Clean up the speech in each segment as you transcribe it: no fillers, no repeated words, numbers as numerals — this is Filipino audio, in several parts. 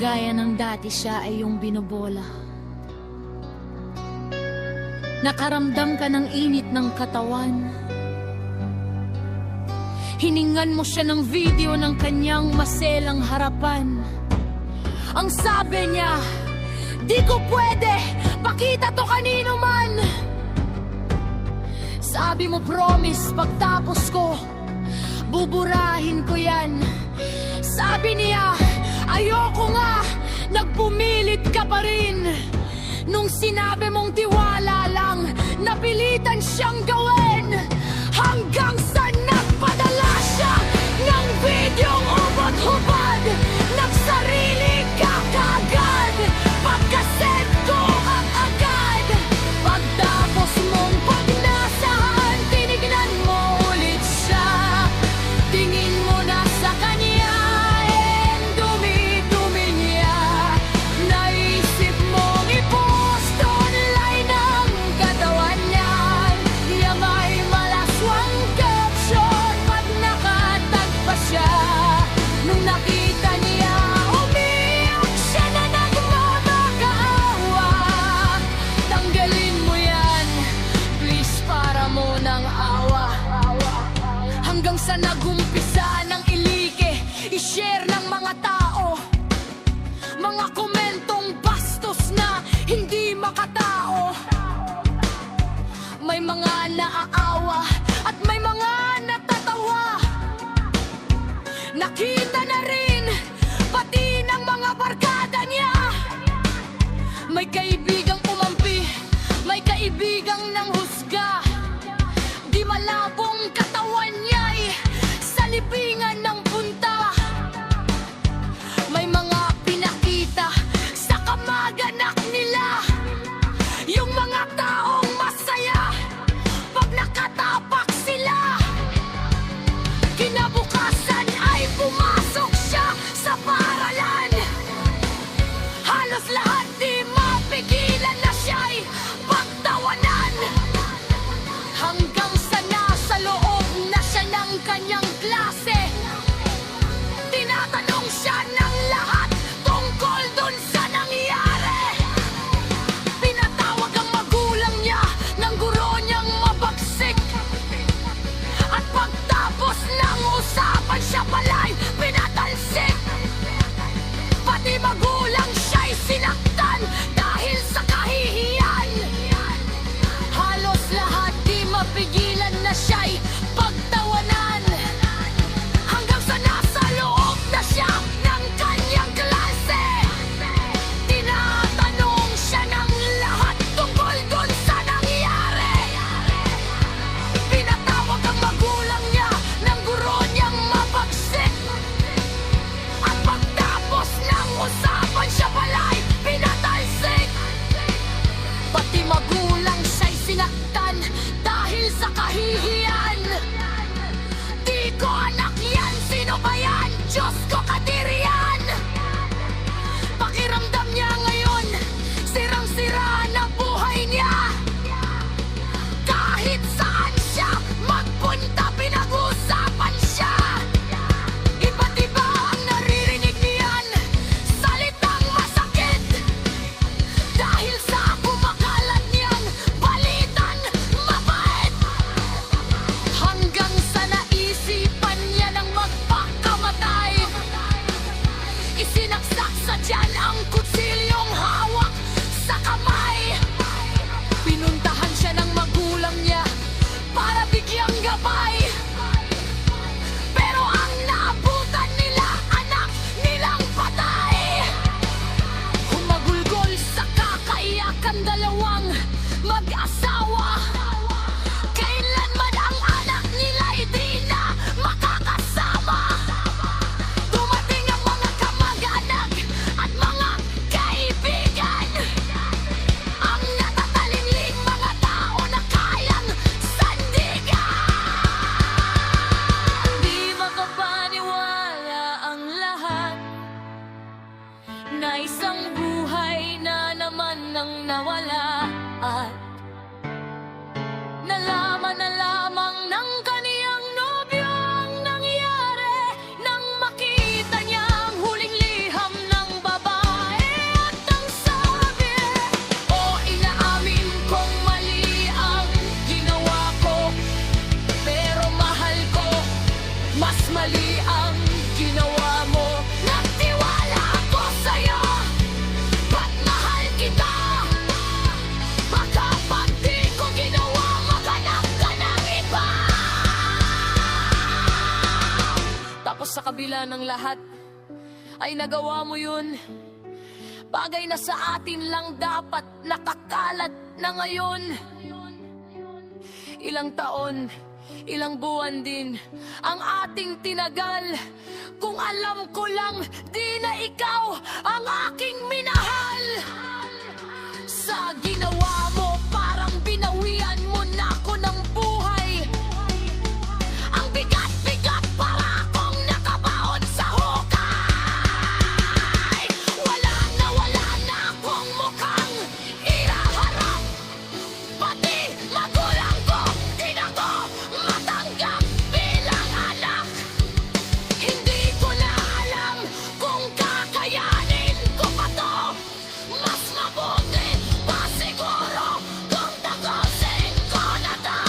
gaya ng dati siya ay iyong binobola. Nakaramdam ka ng init ng katawan. Hiningan mo siya ng video ng kanyang maselang harapan. Ang sabi niya, di ko pwede, pakita to kanino man. Sabi mo promise, pagtapos ko, buburahin ko yan. Sabi niya, ayoko nga, nagpumilit ka pa rin. Nung sinabi mong tiwala lang, napilitan siyang gawin. Hanggang sa nagpadala siya ng videong ubod-hubad. Nagsarili ka kaagad, pagkasend ko ang agad. Pagtapos mong pagnasahan, tinignan mo ulit siya. Tingin mo na sa kanya, and dumi-dumi niya. Naisip mong i-post online ang katawan niya. Niya may malaswang caption pag nakatagpa siya. Nung nakita niya, umiyak siya na nagmamakaawa. Tanggalin mo yan, please, para mo ng awa. Hanggang sa nagumpisa ng ilike, i-share ng mga tao mga komentong bastos na hindi makatao. May mga naaawa at may mga natatawa. Nakita na rin pati ng mga barkada niya. May kaibigang umampi, may kaibigang nanghusga. Di malabong katawan niya'y sa libingan ng punta. May mga pinakita sa kamag-anak nila, yung mga taong masaya pag nakatapak sila. Kinabukasan ay pumasok siya sa paaralan. Halos lahat di mapigilan na siya'y pagtawanan. Hanggang sa nasa loob na siya ng kanyang klase, tinatanong siya ng lahat tungkol dun sa nangyari. Pinatawag ang magulang niya ng guro niyang mabagsik. At pagtapos ng usapan, siya pala'y pinatalsik. Pati magulang siya'y sinaktan dahil sa kahihiyan. Halos lahat di mapigilan na siya'y pagtawanan. Hanggang sa nasa loob na siya ng kanyang klase, tinatanong siya ng lahat tungkol dun sa nangyari. Pinatawag ang magulang niya ng guro niyang mabagsik. At pagtapos ng usapan, siya pala'y pinatalsik. Pati magulang siya'y sinaktan dahil sa kahihiyan. Di ko anak yan, sino ba yan? Diyos ko, kadiri yan. Pakiramdam niya ngayon, sirang-sira na buhay niya. Kahit saan siya magpunta, pinag-uusapan siya. Iba't iba ang naririnig niyan, salitang masakit. Dahil sa kumakalat niyang balitan mabait. Hanggang sa naisipan niya ng magpakamatay. Isinaksak sa tiyan ang kutsilyong hawak sa kamay. Pinuntahan siya ng magulang niya para bigyang gabay. Pero ang naabutan nila, anak nilang patay. Humagulgol sa kakaiyakan dalawang mag-asawa. Kailanman ang anak nila'y di na makakasama. Dumating ang mga kamag-anak at mga kaibigan. Ang natatalimling mga tao na kayang sandigan. Di makapaniwala ang lahat na isang buhay na naman ang nawala. At nalaman na lamang ng kaniyang nobyo ang nangyari nang makita niya ang huling liham ng babae. kabila ng lahat ay nagawa mo yun. Bagay na sa atin lang dapat nakakalat na ngayon. Ilang taon, ilang buwan din ang ating tinagal. Kung alam ko lang, di na ikaw ang aking minahal. Sa ginawa mo, parang binawian mo na ako ng buhay. Ang bigat-bigat para akong nakabaon sa hukay. Wala na akong mukhang ihaharap. Pati magulang ko, di na ko matanggap bilang anak. Hindi ko na alam kung kakayanin ko pa to. Mas mabuti pa siguro kung tapusin ko na to.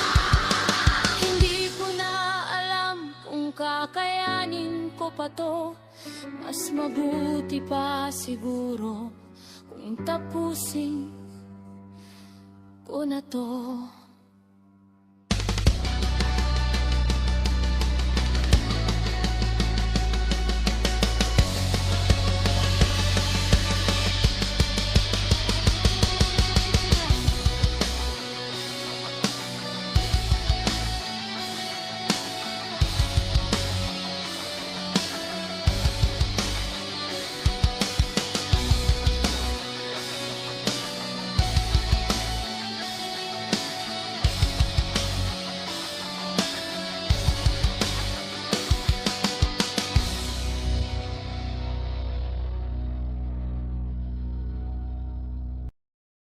Hindi ko na alam kung kakayanin ko pa to. Mas mabuti pa siguro kung tapusin ko na to.